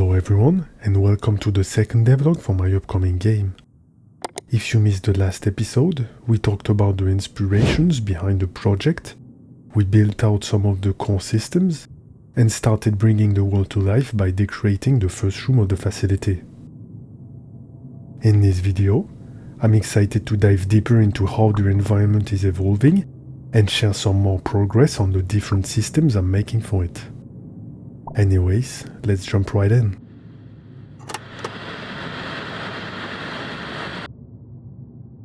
Hello everyone, and welcome to the second devlog for my upcoming game. If you missed the last episode, we talked about the inspirations behind the project, we built out some of the core systems, and started bringing the world to life by decorating the first room of the facility. In this video, I'm excited to dive deeper into how the environment is evolving and share some more progress on the different systems I'm making for it. Anyways, let's jump right in.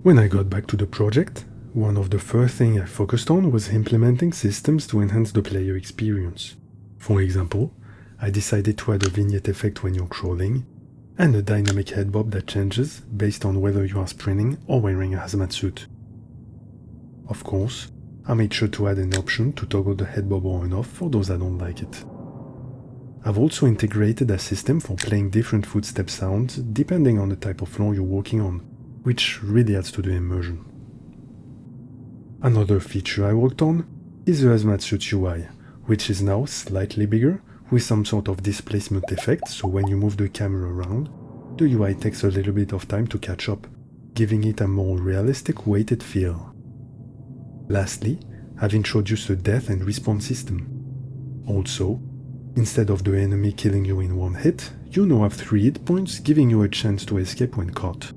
When I got back to the project, one of the first things I focused on was implementing systems to enhance the player experience. For example, I decided to add a vignette effect when you're crawling, and a dynamic head bob that changes based on whether you are sprinting or wearing a hazmat suit. Of course, I made sure to add an option to toggle the head bob on and off for those that don't like it. I've also integrated a system for playing different footstep sounds depending on the type of floor you're walking on, which really adds to the immersion. Another feature I worked on is the hazmat suit UI, which is now slightly bigger with some sort of displacement effect, so when you move the camera around, the UI takes a little bit of time to catch up, giving it a more realistic weighted feel. Lastly, I've introduced a death and respawn system. Also, instead of the enemy killing you in one hit, you now have 3 hit points, giving you a chance to escape when caught.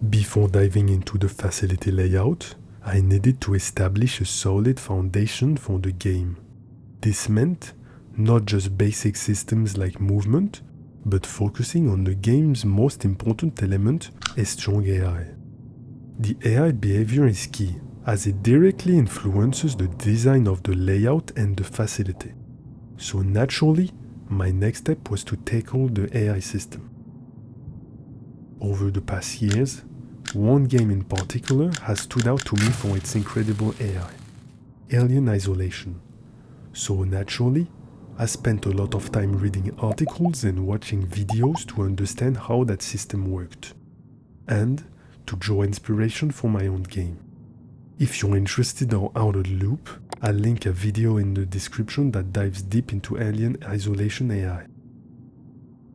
Before diving into the facility layout, I needed to establish a solid foundation for the game. This meant not just basic systems like movement, but focusing on the game's most important element, a strong AI. The AI behavior is key, as it directly influences the design of the layout and the facility. So naturally, my next step was to tackle the AI system. Over the past years, one game in particular has stood out to me for its incredible AI, Alien Isolation. So naturally, I spent a lot of time reading articles and watching videos to understand how that system worked, and to draw inspiration for my own game. If you're interested in Out of the Loop, I'll link a video in the description that dives deep into Alien Isolation AI.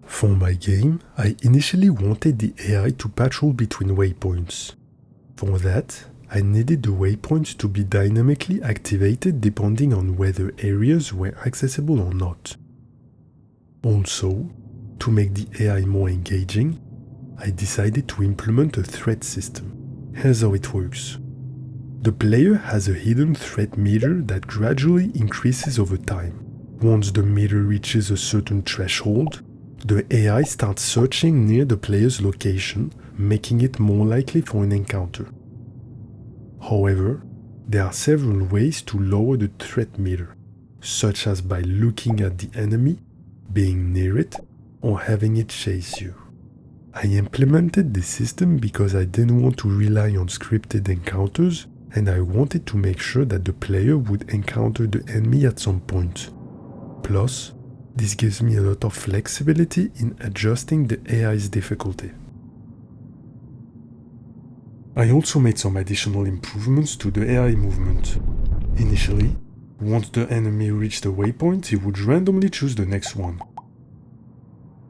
For my game, I initially wanted the AI to patrol between waypoints. For that, I needed the waypoints to be dynamically activated depending on whether areas were accessible or not. Also, to make the AI more engaging, I decided to implement a threat system. Here's how it works. The player has a hidden threat meter that gradually increases over time. Once the meter reaches a certain threshold, the AI starts searching near the player's location, making it more likely for an encounter. However, there are several ways to lower the threat meter, such as by looking at the enemy, being near it, or having it chase you. I implemented this system because I didn't want to rely on scripted encounters, and I wanted to make sure that the player would encounter the enemy at some point. Plus, this gives me a lot of flexibility in adjusting the AI's difficulty. I also made some additional improvements to the AI movement. Initially, once the enemy reached a waypoint, he would randomly choose the next one.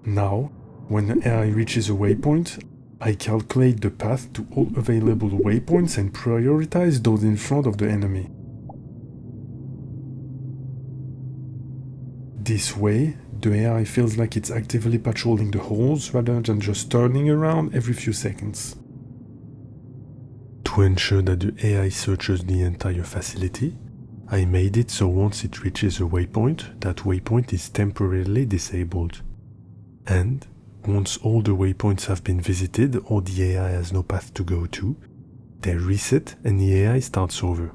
Now, when the AI reaches a waypoint, I calculate the path to all available waypoints and prioritize those in front of the enemy. This way, the AI feels like it's actively patrolling the halls rather than just turning around every few seconds. To ensure that the AI searches the entire facility, I made it so once it reaches a waypoint, that waypoint is temporarily disabled. And once all the waypoints have been visited or the AI has no path to go to, they reset and the AI starts over.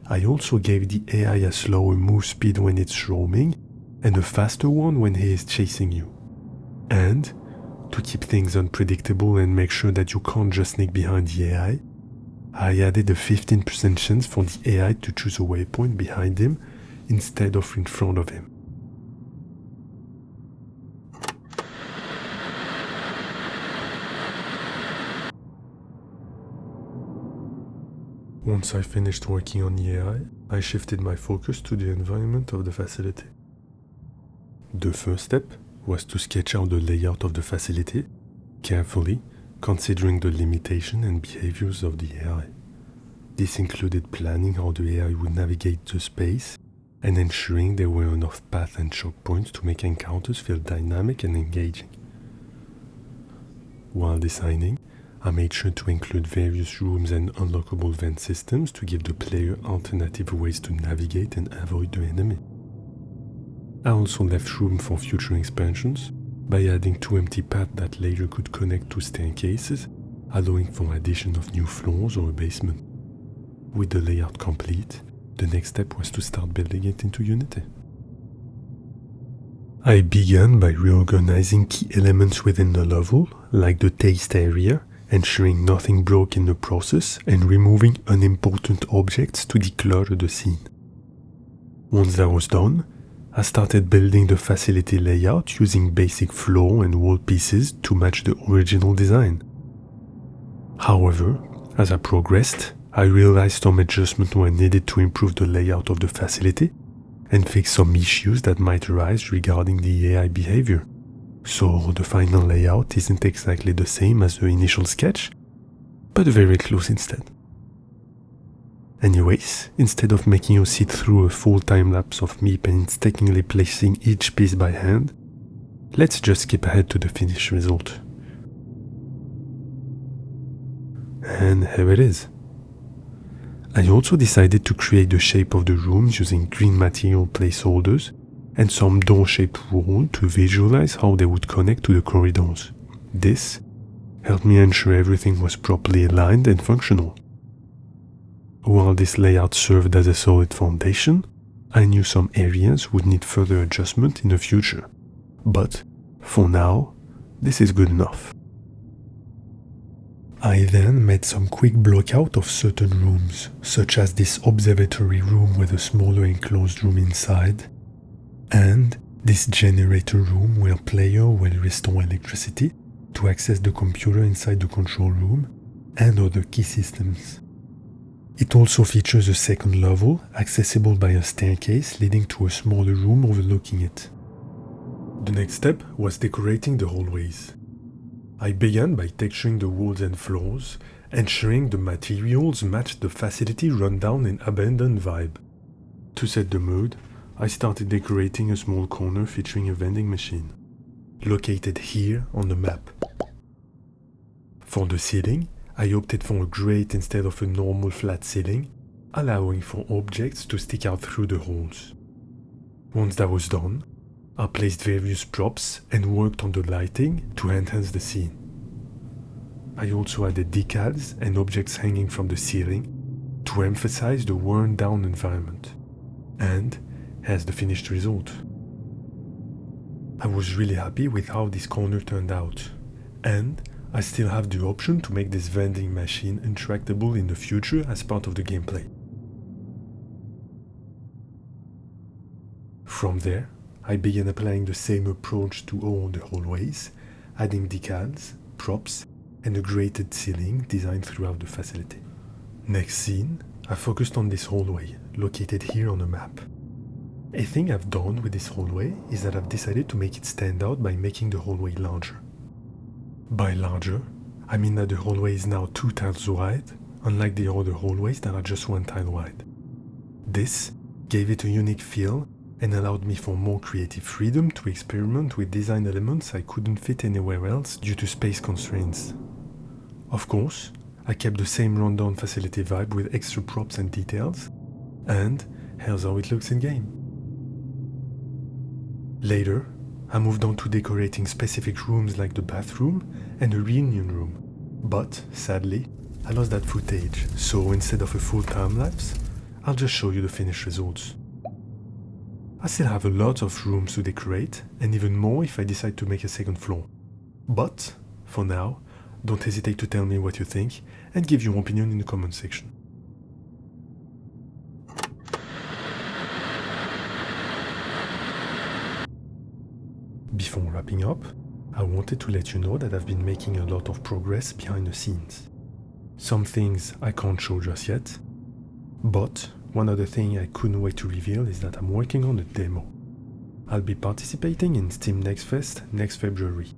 I also gave the AI a slower move speed when it's roaming and a faster one when he is chasing you. And, to keep things unpredictable and make sure that you can't just sneak behind the AI, I added a 15% chance for the AI to choose a waypoint behind him instead of in front of him. Once I finished working on the AI, I shifted my focus to the environment of the facility. The first step was to sketch out the layout of the facility, carefully considering the limitation and behaviors of the AI. This included planning how the AI would navigate the space and ensuring there were enough paths and choke points to make encounters feel dynamic and engaging. While designing, I made sure to include various rooms and unlockable vent systems to give the player alternative ways to navigate and avoid the enemy. I also left room for future expansions by adding 2 empty paths that later could connect to staircases, allowing for addition of new floors or a basement. With the layout complete, the next step was to start building it into Unity. I began by reorganizing key elements within the level, like the taste area, ensuring nothing broke in the process and removing unimportant objects to declutter the scene. Once that was done, I started building the facility layout using basic floor and wall pieces to match the original design. However, as I progressed, I realized some adjustments were needed to improve the layout of the facility and fix some issues that might arise regarding the AI behavior. So the final layout isn't exactly the same as the initial sketch, but very close instead. Anyways, instead of making you sit through a full time lapse of me painstakingly placing each piece by hand, let's just skip ahead to the finished result. And here it is. I also decided to create the shape of the rooms using green material placeholders and some door-shaped wall to visualize how they would connect to the corridors. This helped me ensure everything was properly aligned and functional. While this layout served as a solid foundation, I knew some areas would need further adjustment in the future. But, for now, this is good enough. I then made some quick blockout of certain rooms, such as this observatory room with a smaller enclosed room inside, and this generator room where player will restore electricity to access the computer inside the control room and other key systems. It also features a second level accessible by a staircase leading to a smaller room overlooking it. The next step was decorating the hallways. I began by texturing the walls and floors, ensuring the materials matched the facility rundown and abandoned vibe. To set the mood, I started decorating a small corner featuring a vending machine, located here on the map. For the ceiling, I opted for a grate instead of a normal flat ceiling, allowing for objects to stick out through the holes. Once that was done, I placed various props and worked on the lighting to enhance the scene. I also added decals and objects hanging from the ceiling to emphasize the worn-down environment. And here's the finished result. I was really happy with how this corner turned out, and I still have the option to make this vending machine interactable in the future as part of the gameplay. From there, I began applying the same approach to all the hallways, adding decals, props, and a grated ceiling designed throughout the facility. Next scene, I focused on this hallway, located here on the map. A thing I've done with this hallway is that I've decided to make it stand out by making the hallway larger. By larger, I mean that the hallway is now 2 tiles wide, unlike the other hallways that are just 1 tile wide. This gave it a unique feel and allowed me for more creative freedom to experiment with design elements I couldn't fit anywhere else due to space constraints. Of course, I kept the same rundown facility vibe with extra props and details, and here's how it looks in-game. Later, I moved on to decorating specific rooms like the bathroom and a reunion room, but sadly, I lost that footage, so instead of a full time-lapse, I'll just show you the finished results. I still have a lot of rooms to decorate, and even more if I decide to make a second floor. But, for now, don't hesitate to tell me what you think and give your opinion in the comment section. Before wrapping up, I wanted to let you know that I've been making a lot of progress behind the scenes. Some things I can't show just yet, But one other thing I couldn't wait to reveal is that I'm working on a demo. I'll be participating in Steam Next Fest next February,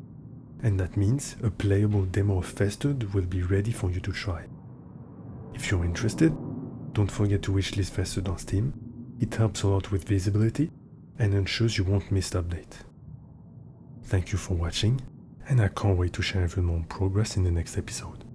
and that means a playable demo of FESTERED will be ready for you to try. If you're interested, don't forget to wishlist FESTERED on Steam. It helps a lot with visibility and ensures you won't miss the update. Thank you for watching, and I can't wait to share even more progress in the next episode.